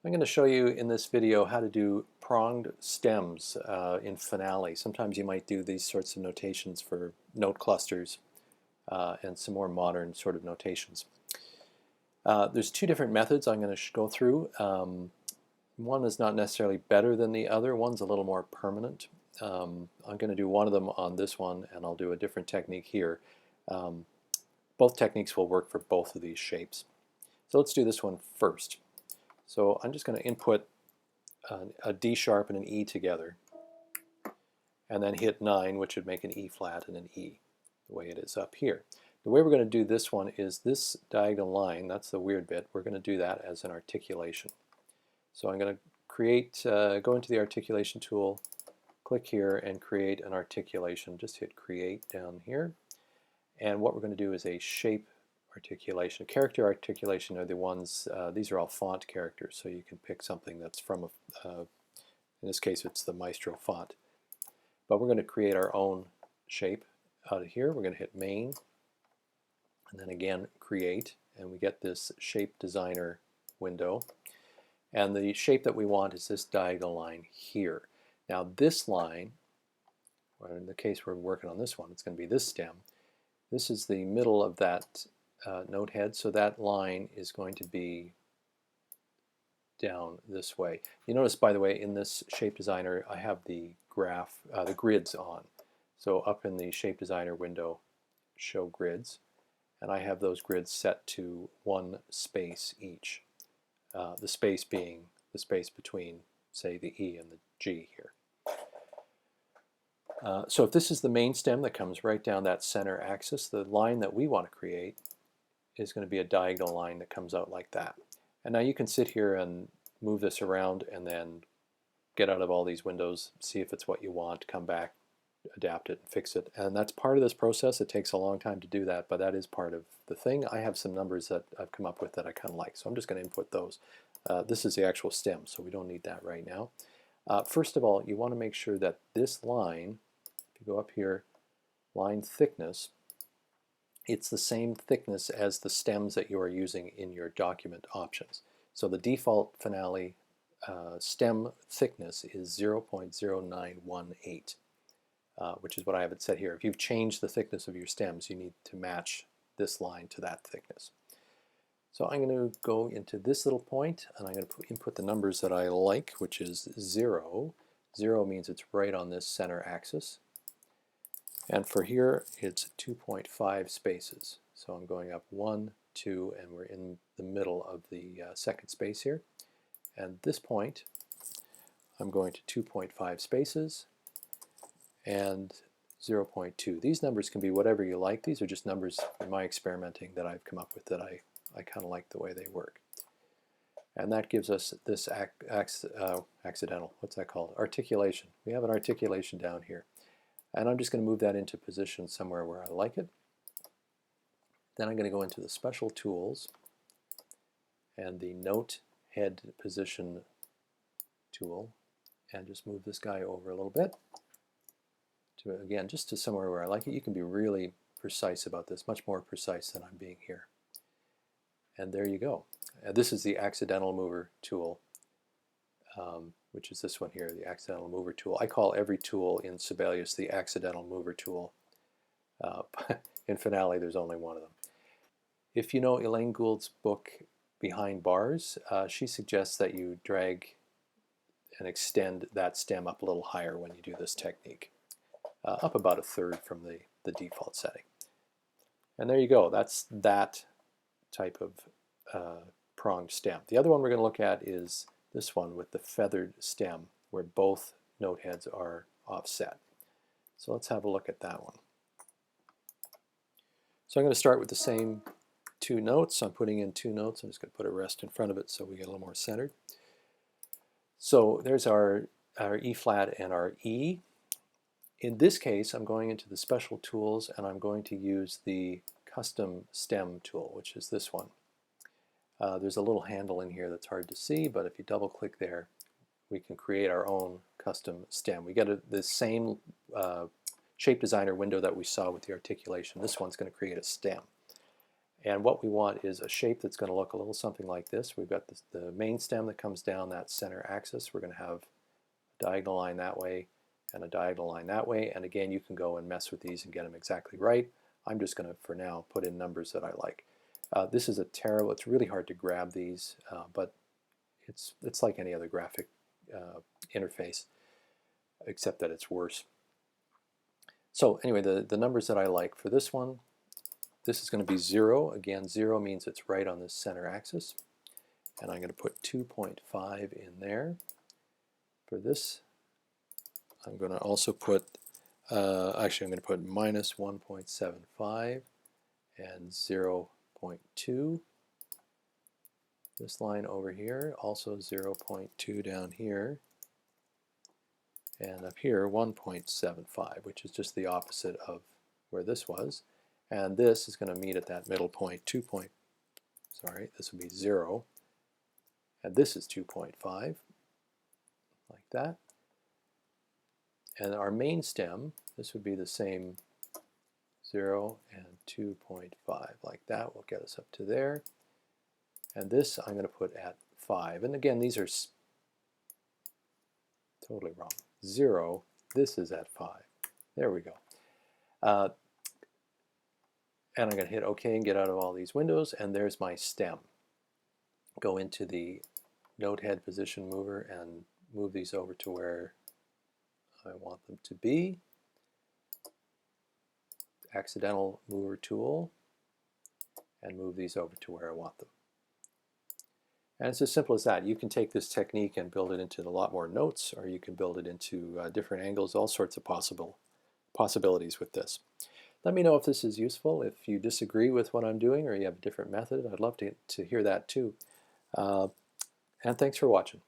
I'm going to show you in this video how to do pronged stems in Finale. Sometimes you might do these sorts of notations for note clusters and some more modern sort of notations. There's two different methods I'm going to go through. One is not necessarily better than the other. One's a little more permanent. I'm going to do one of them on this one, and I'll do a different technique here. Both techniques will work for both of these shapes. So let's do this one first. So I'm just going to input a D sharp and an E together, and then hit 9, which would make an E flat and an E, the way it is up here. The way we're going to do this one is this diagonal line, that's the weird bit, we're going to do that as an articulation. So I'm going to create, go into the articulation tool, click here and create an articulation. Just hit create down here. And what we're going to do is a shape articulation. Character articulation are the ones, these are all font characters, so you can pick something that's from, in this case it's the Maestro font. But we're going to create our own shape out of here. We're going to hit main, and then again create, and we get this shape designer window. And the shape that we want is this diagonal line here. Now this line, or in the case we're working on this one, it's going to be this stem. This is the middle of that note head, so that line is going to be down this way. You notice, by the way, in this shape designer I have the graph, the grids on. So up in the shape designer window, show grids, and I have those grids set to one space each. The space being the space between, say, the E and the G here. So if this is the main stem that comes right down that center axis, the line that we want to create is going to be a diagonal line that comes out like that. And now you can sit here and move this around and then get out of all these windows, see if it's what you want, come back, adapt it, and fix it. And that's part of this process. It takes a long time to do that, but that is part of the thing. I have some numbers that I've come up with that I kind of like, so I'm just going to input those. This is the actual stem, so we don't need that right now. First of all, you want to make sure that this line, if you go up here, line thickness, it's the same thickness as the stems that you are using in your document options. So the default Finale stem thickness is 0.0918. Which is what I have it set here. If you've changed the thickness of your stems, you need to match this line to that thickness. So I'm going to go into this little point, and I'm going to input the numbers that I like, which is 0. 0 means it's right on this center axis. And for here, it's 2.5 spaces. So I'm going up 1, 2, and we're in the middle of the second space here. And this point, I'm going to 2.5 spaces, and 0.2. These numbers can be whatever you like. These are just numbers in my experimenting that I've come up with that I kind of like the way they work. And that gives us this accidental, what's that called? Articulation. We have an articulation down here. And I'm just going to move that into position somewhere where I like it. Then I'm going to go into the special tools and the note head position tool and just move this guy over a little bit. Again, just to somewhere where I like it. You can be really precise about this, much more precise than I'm being here. And there you go. This is the accidental mover tool, which is this one here, the accidental mover tool. I call every tool in Sibelius the accidental mover tool. In Finale, there's only one of them. If you know Elaine Gould's book, Behind Bars, she suggests that you drag and extend that stem up a little higher when you do this technique. Up about 1/3 from the default setting. And there you go. That's that type of pronged stem. The other one we're going to look at is this one with the feathered stem, where both note heads are offset. So let's have a look at that one. So I'm going to start with the same two notes. I'm putting in two notes. I'm just going to put a rest in front of it so we get a little more centered. So there's our E flat and our E. In this case, I'm going into the special tools and I'm going to use the custom stem tool, which is this one. There's a little handle in here that's hard to see, but if you double click there, we can create our own custom stem. We get the same shape designer window that we saw with the articulation. This one's going to create a stem. And what we want is a shape that's going to look a little something like this. We've got the main stem that comes down that center axis. We're going to have a diagonal line that way and a diagonal line that way. And again, you can go and mess with these and get them exactly right. I'm just going to, for now, put in numbers that I like. This is it's really hard to grab these, but it's like any other graphic interface, except that it's worse. So anyway, the numbers that I like for this one, this is going to be 0. Again, 0 means it's right on this center axis. And I'm going to put 2.5 in there. For this, I'm going to also put, actually I'm going to put minus 1.75 and 0.2. This line over here, also 0.2 down here. And up here, 1.75, which is just the opposite of where this was. And this is going to meet at that middle point, this would be 0. And this is 2.5, like that. And our main stem, this would be the same 0 and 2.5, like that. Will get us up to there. And this I'm going to put at 5. And again, these are totally wrong. 0, this is at 5. There we go. And I'm going to hit OK and get out of all these windows, and there's my stem. Go into the node head position mover and move these over to where I want them to be. Accidental mover tool, and move these over to where I want them. And it's as simple as that. You can take this technique and build it into a lot more notes, or you can build it into different angles, all sorts of possibilities with this. Let me know if this is useful. If you disagree with what I'm doing or you have a different method, I'd love to hear that too. And thanks for watching.